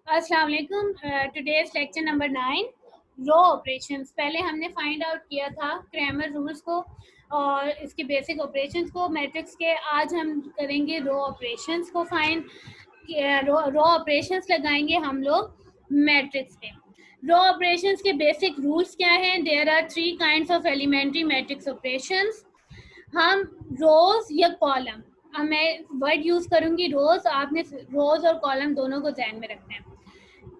अस्सलाम वालेकुम। Today's lecture number 9 रो operations. पहले हमने फाइंड आउट किया था क्रैमर रूल्स को और इसके बेसिक ऑपरेशंस को मैट्रिक्स के। आज हम करेंगे रो ऑपरेशंस को फाइंड। रो ऑपरेशंस लगाएंगे हम लोग मैट्रिक्स पे। रो ऑपरेशंस के बेसिक रूल्स क्या हैं? There are 3 kinds of elementary matrix operations. हम रोज या कॉलम, मैं वर्ड यूज करूंगी रोज, आपने रोज और कॉलम दोनों को ध्यान में रखना है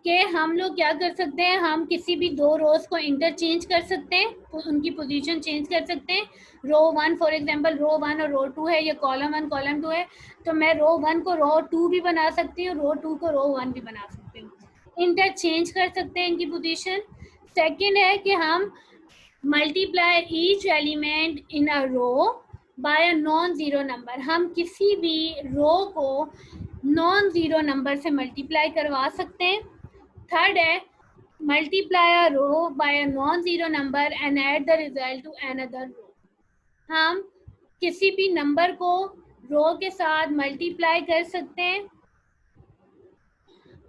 कि हम लोग क्या कर सकते हैं। हम किसी भी दो रोज को इंटरचेंज कर सकते हैं, उनकी पोजीशन चेंज कर सकते हैं। रो 1 फॉर एग्जांपल रो 1 और रो 2 है, या कॉलम 1 कॉलम 2 है, तो मैं रो 1 को रो 2 भी बना सकती हूँ, रो 2 को रो 1 भी बना सकती हूँ। इंटरचेंज कर सकते हैं इनकी पोजीशन। सेकेंड है कि हम multiply each element in a row by a non zero number. हम किसी भी रो को नॉन जीरो नंबर से मल्टीप्लाई करवा सकते हैं। थर्ड है multiply a row by a non zero number and add the result to another row. हम किसी भी नंबर को रो के साथ मल्टीप्लाई कर सकते हैं,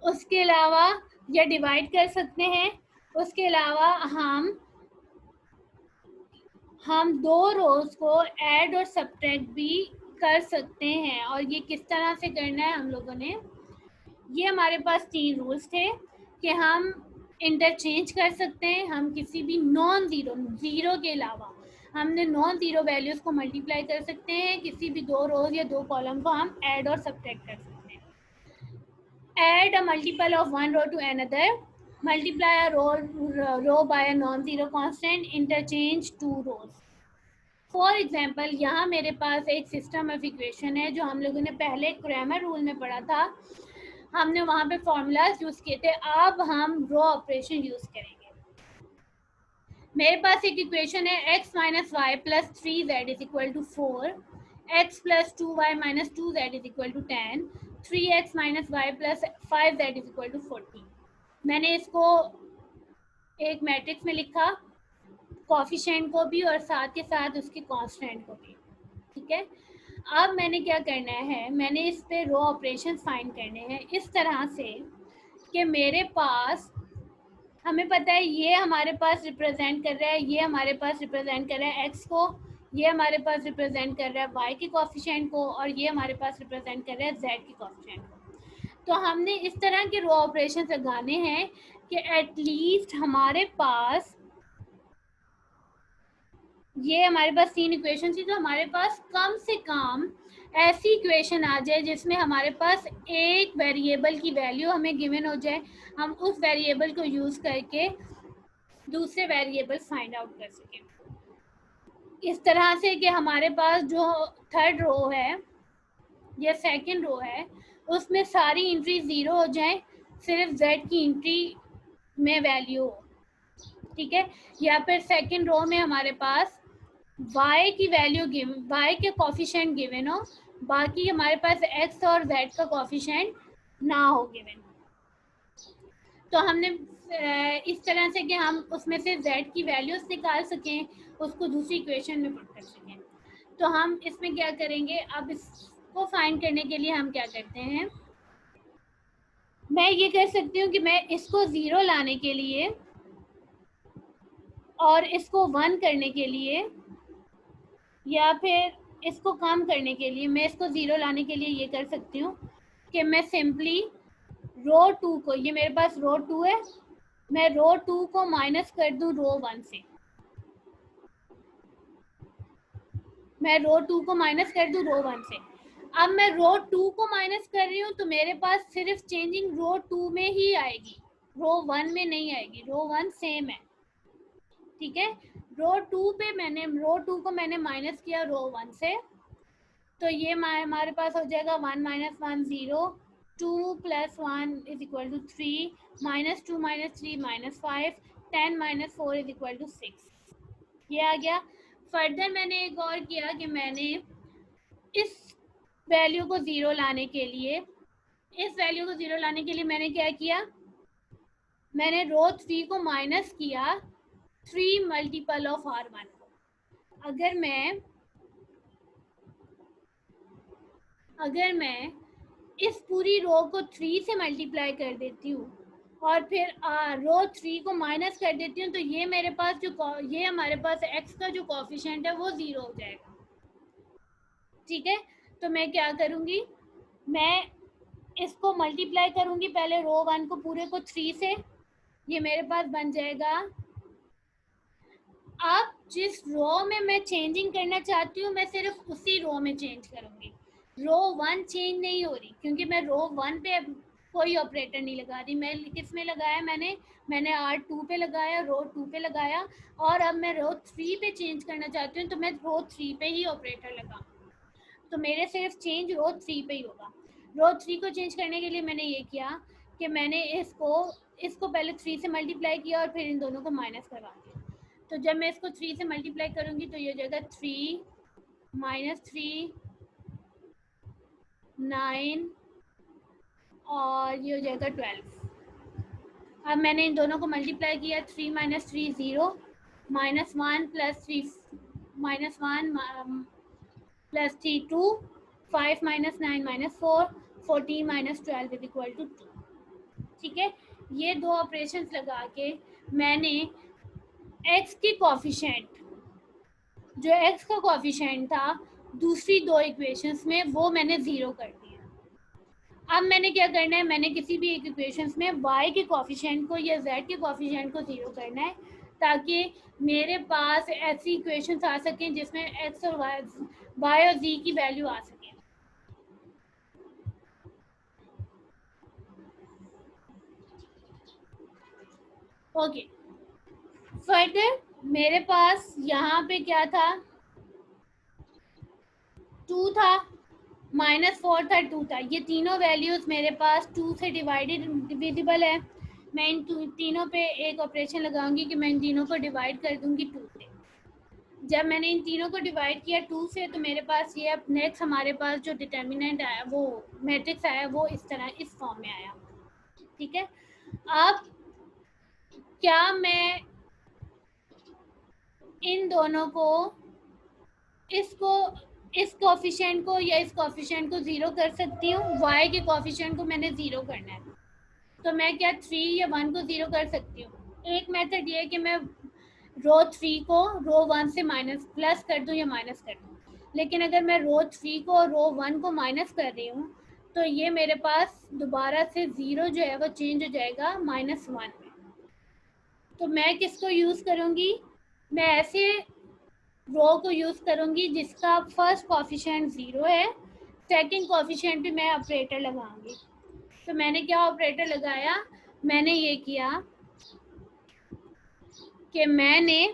उसके अलावा या डिवाइड कर सकते हैं। उसके अलावा हम दो रोज को ऐड और सब्ट्रैक्ट भी कर सकते हैं। और ये किस तरह से करना है हम लोगों ने, ये हमारे पास 3 रूल्स थे कि हम इंटरचेंज कर सकते हैं, हम किसी भी नॉन ज़ीरो ज़ीरो के अलावा हमने नॉन ज़ीरो वैल्यूज़ को मल्टीप्लाई कर सकते हैं, किसी भी दो रोज या दो कॉलम को हम ऐड और सब्ट्रैक्ट कर सकते हैं। Add a multiple of one row to another, multiply a row by a non zero constant, interchange two rows. For example यहाँ मेरे पास एक सिस्टम ऑफ इक्वेशन है जो हम लोगों ने पहले क्रैमर रूल में पढ़ा था, हमने वहाँ पे फॉर्मूलाज यूज़ किए थे। अब हम रो ऑपरेशन यूज़ करेंगे। मेरे पास एक इक्वेशन है x minus y plus 3z is equal to 4, x plus 2y minus 2z is equal to 10, 3x minus y plus 5z is equal to 14। मैंने इसको एक मैट्रिक्स में लिखा, कोफिशिएंट को भी और साथ के साथ उसके कांस्टेंट को भी। ठीक है, अब मैंने क्या करना है, मैंने इस पे रो ऑपरेशन फाइंड करने हैं इस तरह से कि मेरे पास, हमें पता है ये हमारे पास रिप्रेजेंट कर रहा है, ये हमारे पास रिप्रेजेंट कर रहा है x को, ये हमारे पास रिप्रेजेंट कर रहा है y के कोफिशिएंट को, और ये हमारे पास रिप्रेजेंट कर रहा है z के कोफिशिएंट को। तो हमने इस तरह के रो ऑपरेशन लगाने हैं कि एटलीस्ट हमारे पास, ये हमारे पास 3 इक्वेशन थी, तो हमारे पास कम से कम ऐसी इक्वेशन आ जाए जिसमें हमारे पास एक वेरिएबल की वैल्यू हमें गिवन हो जाए, हम उस वेरिएबल को यूज़ करके दूसरे वेरिएबल फाइंड आउट कर सकें। इस तरह से कि हमारे पास जो थर्ड रो है या सेकंड रो है उसमें सारी एंट्री 0 हो जाए, सिर्फ z की एंट्री में वैल्यू हो। ठीक है, या फिर सेकंड रो में हमारे पास y की वैल्यू गिवन, y के कोफिशिएंट गिवन हो, बाकी हमारे पास x और z का कोफिशिएंट ना हो गिवन। तो हमने इस तरह से कि हम उसमें से z की वैल्यूज निकाल सकें, उसको दूसरी इक्वेशन में पुट कर सकें। तो हम इसमें क्या करेंगे, अब इसको फाइंड करने के लिए हम क्या करते हैं, मैं ये कर सकती हूँ कि मैं इसको 0 लाने के लिए और इसको 1 करने के लिए, या फिर इसको कम करने के लिए, मैं इसको 0 लाने के लिए ये कर सकती हूँ कि मैं सिंपली रो 2 को, ये मेरे पास रो 2 है, मैं रो 2 को माइनस कर दूँ रो 1 से, मैं रो 2 को माइनस कर दूँ रो 1 से। अब मैं रो 2 को माइनस कर रही हूँ तो मेरे पास सिर्फ चेंजिंग रो 2 में ही आएगी, रो 1 में नहीं आएगी, रो 1 सेम है। ठीक है, रो 2 पे मैंने, रो 2 को मैंने माइनस किया रो 1 से, तो ये हमारे पास हो जाएगा 1 minus 1 0, 2 plus 1 is equal to 3, minus 2 minus 3 minus 5, 10 minus 4 is equal to 6, ये आ गया। फर्दर मैंने एक और किया कि मैंने इस वैल्यू को 0 लाने के लिए, इस वैल्यू को 0 लाने के लिए मैंने क्या किया, मैंने रो 3 को माइनस किया 3 मल्टीपल ऑफ R1 को। अगर मैं इस पूरी रो को 3 से मल्टीप्लाई कर देती हूँ और फिर रो 3 को माइनस कर देती हूँ, तो ये मेरे पास ये हमारे पास x का जो कोफिशिएंट है वो 0 हो जाएगा। ठीक है, तो मैं क्या करूँगी, मैं इसको मल्टीप्लाई करूँगी पहले रो 1 को पूरे को 3 से, ये मेरे पास बन जाएगा। अब जिस रो में मैं चेंजिंग करना चाहती हूँ मैं सिर्फ उसी रो में चेंज करूँगी, रो 1 चेंज नहीं हो रही क्योंकि मैं रो 1 पे कोई ऑपरेटर नहीं लगा रही। मैं किस में लगाया, मैंने R2 पे लगाया, रो 2 पे लगाया, और अब मैं रो 3 पे चेंज करना चाहती हूँ तो मैं रो 3 पे ही ऑपरेटर लगा, तो मेरे सिर्फ चेंज रो 3 पे ही होगा। रो 3 को चेंज करने के लिए मैंने ये किया कि मैंने इसको पहले 3 से मल्टीप्लाई किया और फिर इन दोनों को माइनस करवा दिया। तो जब मैं इसको 3 से मल्टीप्लाई करूँगी तो ये हो जाएगा 3 माइनस 3 9 और ये हो जाएगा 12। अब मैंने इन दोनों को मल्टीप्लाई किया, 3 minus 3 0, minus 1 plus 3 minus 1 plus 3 2, 5 minus 9 minus 4, 14 minus 12 is equal to 2। ठीक है, ये दो ऑपरेशंस लगा के मैंने x की कोफिशिएंट, जो x का कोफिशिएंट था दूसरी दो इक्वेशंस में, वो मैंने 0 कर दिया। अब मैंने क्या करना है, मैंने किसी भी एक इक्वेशंस में y के कोफिशिएंट को या z के कोफिशिएंट को 0 करना है ताकि मेरे पास ऐसी इक्वेशंस आ सकें जिसमें x और y और z की वैल्यू आ सके। ओके, फर्दर मेरे पास यहाँ पे क्या था, 2 था, माइनस 4 था, 2 था, ये तीनों वैल्यूज मेरे पास 2 से डिविजिबल है। मैं इन तीनों पे एक ऑपरेशन लगाऊंगी कि मैं इन तीनों को डिवाइड कर दूंगी 2 से। जब मैंने इन तीनों को डिवाइड किया 2 से तो मेरे पास ये अब नेक्स्ट हमारे पास जो डिटर्मिनेंट आया, वो मैट्रिक्स आया, वो इस तरह इस फॉर्म में आया। ठीक है, अब क्या मैं इन दोनों को, इस कोफिशिएंट को या इस कोफिशिएंट को 0 कर सकती हूँ? y के कोफिशिएंट को मैंने 0 करना है, तो मैं क्या 3 या 1 को 0 कर सकती हूँ? एक मेथड ये है कि मैं रो 3 को रो 1 से माइनस प्लस कर दूँ या माइनस कर दूँ, लेकिन अगर मैं रो 3 को रो 1 को माइनस कर रही हूँ तो ये मेरे पास दोबारा से 0 जो है वो चेंज हो जाएगा -1 में। तो मैं किसको यूज़ करूँगी, मैं ऐसे रो को यूज़ करूँगी जिसका फर्स्ट कोफिशिएंट 0 है, सेकंड कोफिशिएंट भी मैं ऑपरेटर लगाऊंगी। तो मैंने क्या ऑपरेटर लगाया, मैंने ये किया कि मैंने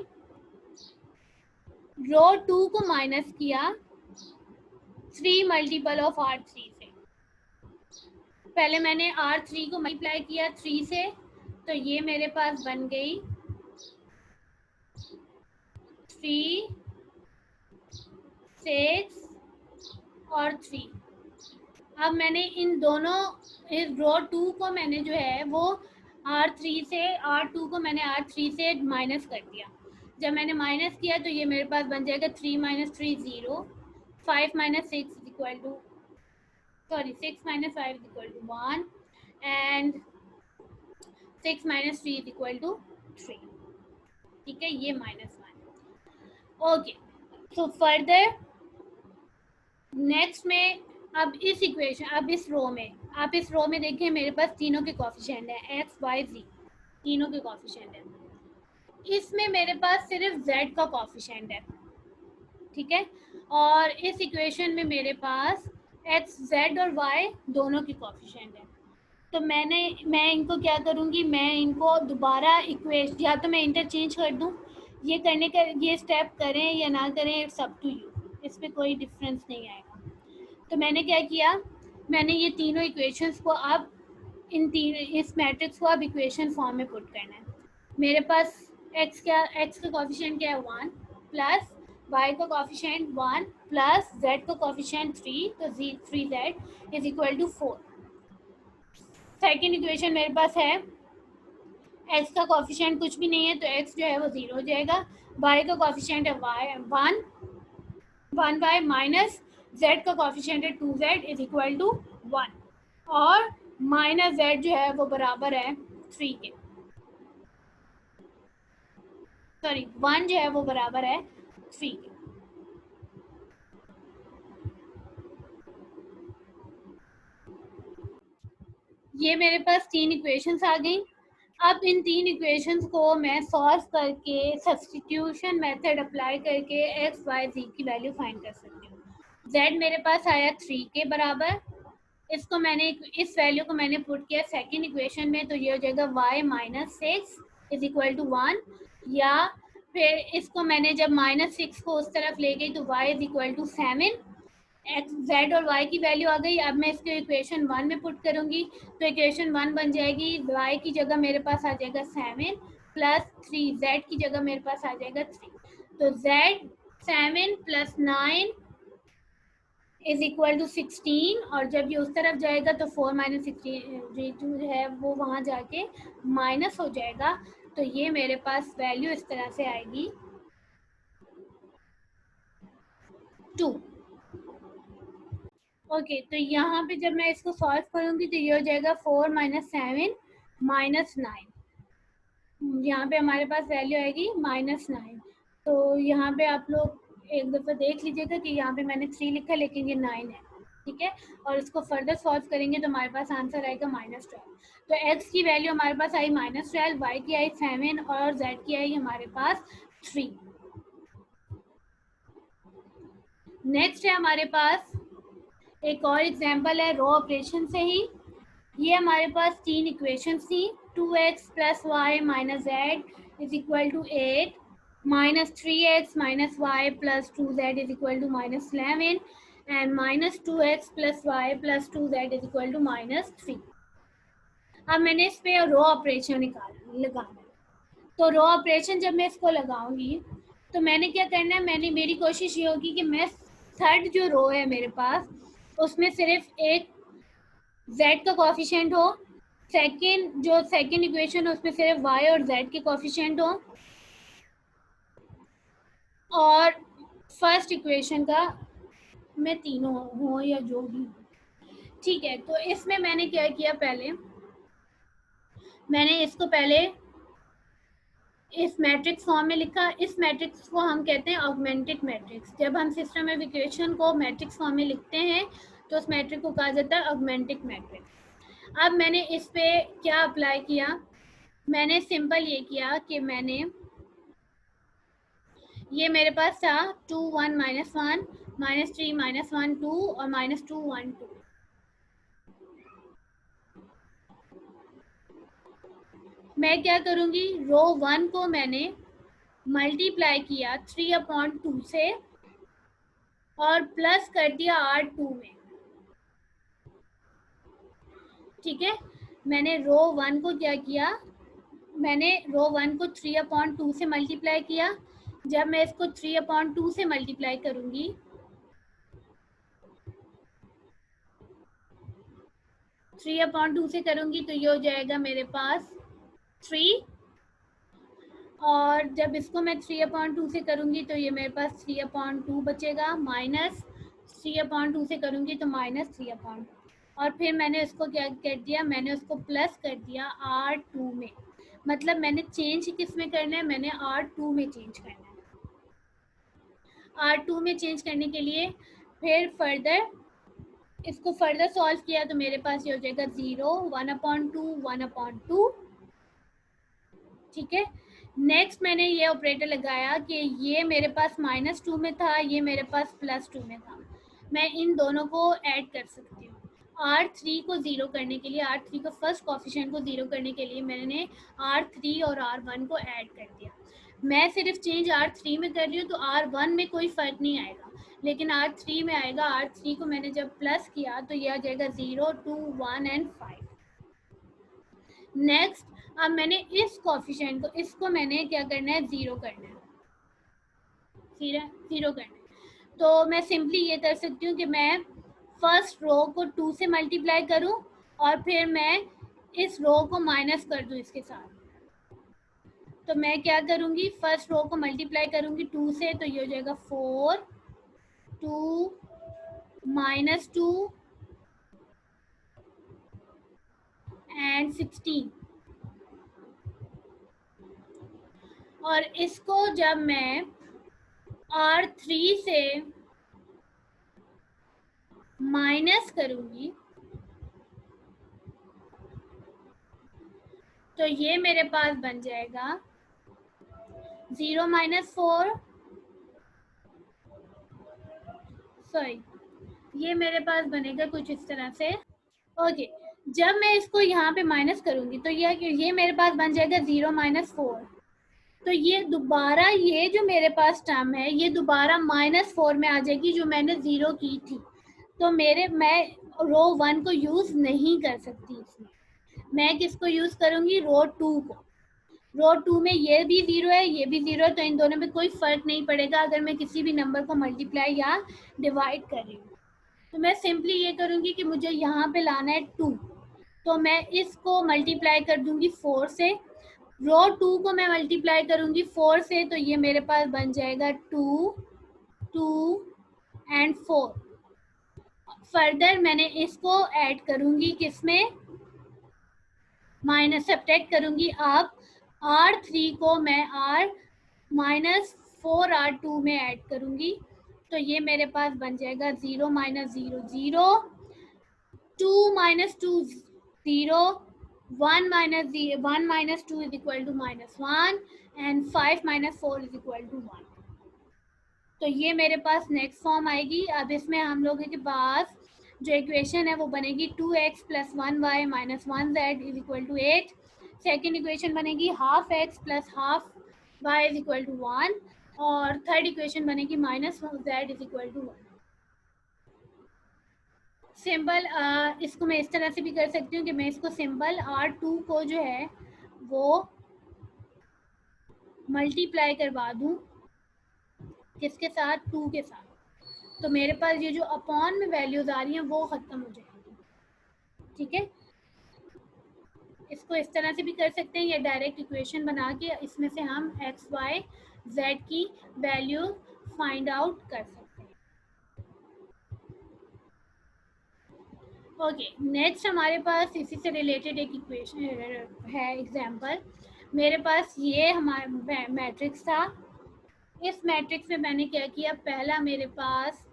रो 2 को माइनस किया 3 मल्टीपल ऑफ R3 से। पहले मैंने R3 को मल्टीप्लाई किया 3 से, तो ये मेरे पास बन गई 3 6 और 3। अब मैंने इन दोनों, इस रो 2 को मैंने जो है वो R3 से, R2 को मैंने R3 से माइनस कर दिया। जब मैंने माइनस किया तो ये मेरे पास बन जाएगा 3 minus 3 0, 5 minus 6 equal to, sorry 6 minus 5 equal to 1 and 6 minus 3 equal to 3। ठीक है, ये -1। ओके, तो फर्दर नेक्स्ट में अब इस इक्वेशन, अब इस रो में, आप इस रो में देखें मेरे पास तीनों के कोफिशिएंट है, x y z तीनों के कोफिशिएंट है। इसमें मेरे पास सिर्फ z का कोफिशिएंट है। ठीक है, और इस इक्वेशन में मेरे पास x z और y दोनों की कोफिशिएंट है। तो मैं इनको क्या करूँगी, मैं इनको दोबारा इक्वेशन, या तो मैं इंटरचेंज कर दूँ, ये करने का, ये स्टेप करें या ना करें इट्स अप टू यू, इस पर कोई डिफरेंस नहीं आएगा। तो मैंने क्या किया, मैंने ये तीनों इक्वेशंस को अब इस मैट्रिक्स को अब इक्वेशन फॉर्म में पुट करना है। मेरे पास x का कोफिशिएंट क्या है 1, प्लस y का कोफिशिएंट 1, प्लस z का कोफिशिएंट 3, तो 3z is equal to 4। Second equation मेरे पास है x का कोफिशिएंट कुछ भी नहीं है तो x जो है वो 0 हो जाएगा, y का कोफिशिएंट है 1y माइनस z का कोफिशिएंट है 2z इज इक्वल टू 1। और माइनस जेड जो है वो बराबर है 3 के, सॉरी 1 जो है वो बराबर है 3 के। ये मेरे पास 3 इक्वेशंस आ गई। अब इन 3 इक्वेशंस को मैं सॉल्व करके सब्स्टिट्यूशन मेथड अप्लाई करके एक्स वाई जी की वैल्यू फाइंड कर सकती हूँ। z मेरे पास आया 3 के बराबर, इसको मैंने इस वैल्यू को मैंने पुट किया सेकंड इक्वेशन में, तो ये हो जाएगा y minus 6 is equal to 1, या फिर इसको मैंने जब माइनस 6 को उस तरफ ले गई तो y is equal to 7, x z और वाई की वैल्यू आ गई। अब मैं इसको इक्वेशन 1 में पुट करूंगी तो इक्वेशन 1 बन जाएगी, वाई की जगह मेरे पास आ जाएगा 7 प्लस 3, जेड की जगह मेरे पास आ जाएगा 3, तो z 7 plus 9 is equal to 16, और जब ये उस तरफ जाएगा तो 4 माइनस 16 जो है वो वहाँ जाके माइनस हो जाएगा, तो ये मेरे पास वैल्यू इस तरह से आएगी 2। ओके, तो यहाँ पे जब मैं इसको सॉल्व करूंगी तो ये हो जाएगा 4 माइनस 7 माइनस 9, यहाँ पे हमारे पास वैल्यू आएगी -9। तो यहाँ पे आप लोग एक दफ़ा देख लीजिएगा कि यहाँ पे मैंने 3 लिखा लेकिन ये 9 है, ठीक है। और इसको फर्दर सॉल्व करेंगे तो हमारे पास आंसर आएगा -12। तो x की वैल्यू हमारे पास आई -12, y की आई 7 और z की आई हमारे पास 3। नेक्स्ट है हमारे पास एक और एग्जाम्पल है रो ऑपरेशन से ही। ये हमारे पास 3 इक्वेशन थी, 2x plus y minus z is equal to 8, minus 3x minus y plus 2z is equal to -11 and minus 2x plus y plus 2z is equal to -3। अब मैंने इस पे row operation लगाना है, तो रो ऑपरेशन जब मैं इसको लगाऊंगी तो मैंने क्या करना है, मेरी कोशिश ये होगी कि मैं थर्ड जो रो है मेरे पास उसमें सिर्फ एक z का कोफिशिएंट हो, सेकंड इक्वेशन उसमें सिर्फ y और z के कोफिशिएंट हो, और फर्स्ट इक्वेशन का में तीनों हो या जो भी, ठीक है। तो इसमें मैंने क्या किया, पहले मैंने इसको पहले इस मैट्रिक्स फॉर्म में लिखा। इस मैट्रिक्स को हम कहते हैं ऑगमेंटेड मैट्रिक्स। जब हम सिस्टम ऑफ इक्वेशन को मैट्रिक्स फॉर्म में लिखते हैं तो उस मैट्रिक्स को कहा जाता है ऑगमेंटेड मैट्रिक्स। अब मैंने इस पे क्या अप्लाई किया, मैंने सिंपल ये किया कि मैंने ये मेरे पास था 2 1 -1 -3 -1 2 और -2 1 2। मैं क्या करूँगी, रो 1 को मैंने मल्टीप्लाई किया 3/2 से और प्लस कर दिया R2 में, ठीक है। मैंने रो 1 को क्या किया, मैंने रो 1 को 3/2 से मल्टीप्लाई किया। जब मैं इसको 3/2 से मल्टीप्लाई करूँगी 3/2 से करूँगी तो ये हो जाएगा मेरे पास 3, और जब इसको मैं 3/2 से करूँगी तो ये मेरे पास 3/2 बचेगा, माइनस 3/2 से करूँगी तो -3/2, और फिर मैंने उसको क्या कर दिया, मैंने उसको प्लस कर दिया R2 में। मतलब मैंने चेंज किस में करना है, मैंने R2 में चेंज करना है। R2 में चेंज करने के लिए फिर फर्दर इसको फर्दर सॉल्व किया तो मेरे पास ये हो जाएगा 0 1/2 1/2, ठीक है। नेक्स्ट मैंने ये ऑपरेटर लगाया कि ये मेरे पास -2 में था, ये मेरे पास +2 में था। मैं इन दोनों को ऐड कर सकती हूँ। R3 को 0 करने के लिए, R3 को फर्स्ट कोफिशिएंट को 0 करने के लिए मैंने R3 और R1 को ऐड कर दिया। मैं सिर्फ चेंज R3 में कर रही हूँ तो R1 में कोई फ़र्क नहीं आएगा, लेकिन R3 में आएगा। R3 को मैंने जब प्लस किया तो ये आ जाएगा 0 2 1 एंड 5। नेक्स्ट अब मैंने इस कोफिशिएंट को, इसको मैंने क्या करना है, 0 करना है, 0 करना है। तो मैं सिंपली ये कर सकती हूँ कि मैं फर्स्ट रो को 2 से मल्टीप्लाई करूँ और फिर मैं इस रो को माइनस कर दूँ इसके साथ। तो मैं क्या करूँगी, फर्स्ट रो को मल्टीप्लाई करूँगी 2 से, तो ये हो जाएगा 4 2 -2 एंड 16। और इसको जब मैं R3 से माइनस करूंगी तो ये मेरे पास बन जाएगा 0 - 4, सॉरी, ये मेरे पास बनेगा कुछ इस तरह से। ओके, जब मैं इसको यहाँ पे माइनस करूंगी तो ये मेरे पास बन जाएगा 0 - 4। तो ये दोबारा, ये जो मेरे पास टर्म है ये दोबारा -4 में आ जाएगी जो मैंने 0 की थी। तो मैं रो 1 को यूज नहीं कर सकती इसमें। मैं किसको यूज करूंगी? रो 2 को। रो 2 में ये भी 0 है, ये भी 0 है, तो इन दोनों में कोई फर्क नहीं पड़ेगा अगर मैं किसी भी नंबर को मल्टीप्लाई या डिवाइड कर रही हूँ। तो मैं सिंपली ये करूंगी कि मुझे यहाँ पे लाना है 2, तो मैं इसको मल्टीप्लाई कर दूंगी 4 से। रो 2 को मैं मल्टीप्लाई करूंगी 4 से, तो ये मेरे पास बन जाएगा 2, 2 एंड 4। फर्दर मैंने इसको ऐड करूंगी किसमें? माइनस सब्ट्रैक्ट करूंगी। अब R3 को मैं -4R2 में ऐड करूंगी, तो ये मेरे पास बन जाएगा 0 - 0 0, 2 - 2 0, 1 - 2 is equal to -1 and 5 - 4 is equal to 1। तो ये मेरे पास नेक्स्ट फॉर्म आएगी। अब इसमें हम लोगों के पास जो इक्वेशन है वो बनेगी 2x + 1y - 1z is equal to 8। Second equation बनेगी 12x + ½ y is equal to 1। और थर्ड इक्वेशन बनेगी -z is equal to 1। Simple इसको मैं इस तरह से भी कर सकती हूँ कि मैं इसको सिंपल R2 को जो है वो मल्टीप्लाई करवा दूँ किसके साथ? 2 के साथ। तो मेरे पास ये जो अपॉन में वैल्यूज आ रही हैं वो खत्म हो जाएगी। ठीक है, इसको इस तरह से भी कर सकते हैं या डायरेक्ट इक्वेशन बना के इसमें से हम x, y, z की वैल्यू फाइंड आउट कर सकते हैं। ओके, नेक्स्ट हमारे पास इसी से रिलेटेड एक इक्वेशन है, एग्जांपल। मेरे पास ये हमारा मैट्रिक्स था। इस मैट्रिक्स में मैंने क्या किया? पहला मेरे पास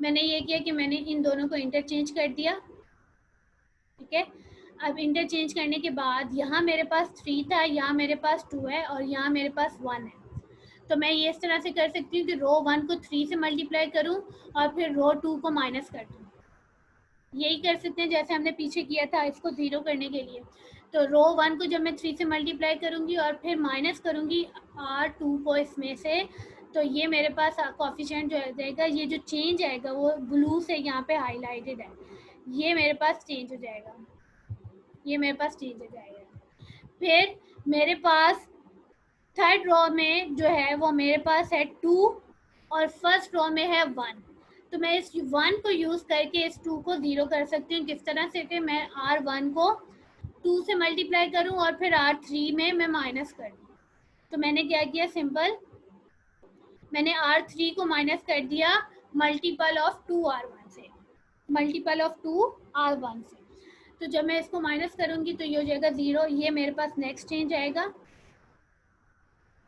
मैंने ये किया कि मैंने इन दोनों को इंटरचेंज कर दिया। ठीक है, अब इंटरचेंज करने के बाद यहाँ मेरे पास 3 था, यहाँ मेरे पास 2 है और यहाँ मेरे पास 1 है। तो मैं ये इस तरह से कर सकती हूँ कि रो 1 को 3 से मल्टीप्लाई करूँ और फिर रो 2 को माइनस कर दूँ। यही कर सकते हैं जैसे हमने पीछे किया था इसको 0 करने के लिए। तो रो 1 को जब मैं 3 से मल्टीप्लाई करूँगी और फिर माइनस करूँगी R2 को इसमें से, तो ये मेरे पास कोफिशिएंट जो आ जाएगा, ये जो चेंज आएगा वो ब्लू से यहाँ पे हाईलाइटेड है, ये मेरे पास चेंज हो जाएगा, ये मेरे पास चेंज हो जाएगा। फिर मेरे पास थर्ड रो में जो है वो मेरे पास है 2 और फर्स्ट रो में है 1। तो मैं इस 1 को यूज़ करके इस 2 को 0 कर सकती हूँ। किस तरह से? कि मैं R1 को 2 से मल्टीप्लाई करूँ और फिर R3 में मैं माइनस कर दूँ। तो मैंने क्या किया? सिंपल मैंने R3 को माइनस कर दिया मल्टीपल ऑफ 2R1 से, मल्टीपल ऑफ 2R1 से। तो जब मैं इसको माइनस करूँगी तो ये हो जाएगा 0। ये मेरे पास नेक्स्ट चेंज आएगा।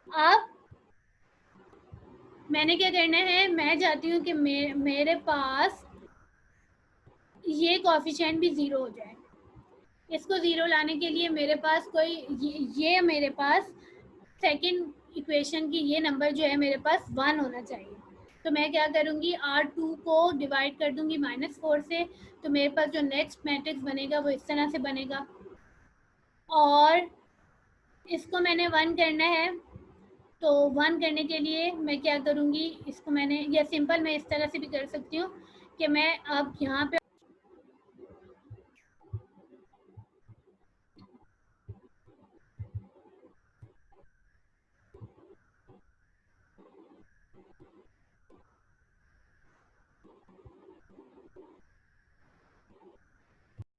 अब मैंने क्या करना है? मैं चाहती हूँ कि मेरे पास ये कोफिशिएंट भी 0 हो जाए। इसको 0 लाने के लिए मेरे पास कोई ये मेरे पास सेकंड इक्वेशन की ये नंबर जो है मेरे पास 1 होना चाहिए। तो मैं क्या करूँगी? R2 को डिवाइड कर दूँगी -4 से, तो मेरे पास जो नेक्स्ट मैट्रिक्स बनेगा वो इस तरह से बनेगा। और इसको मैंने 1 करना है, तो 1 करने के लिए मैं क्या करूँगी? इसको मैंने, या सिंपल मैं इस तरह से भी कर सकती हूँ कि मैं अब यहाँ पे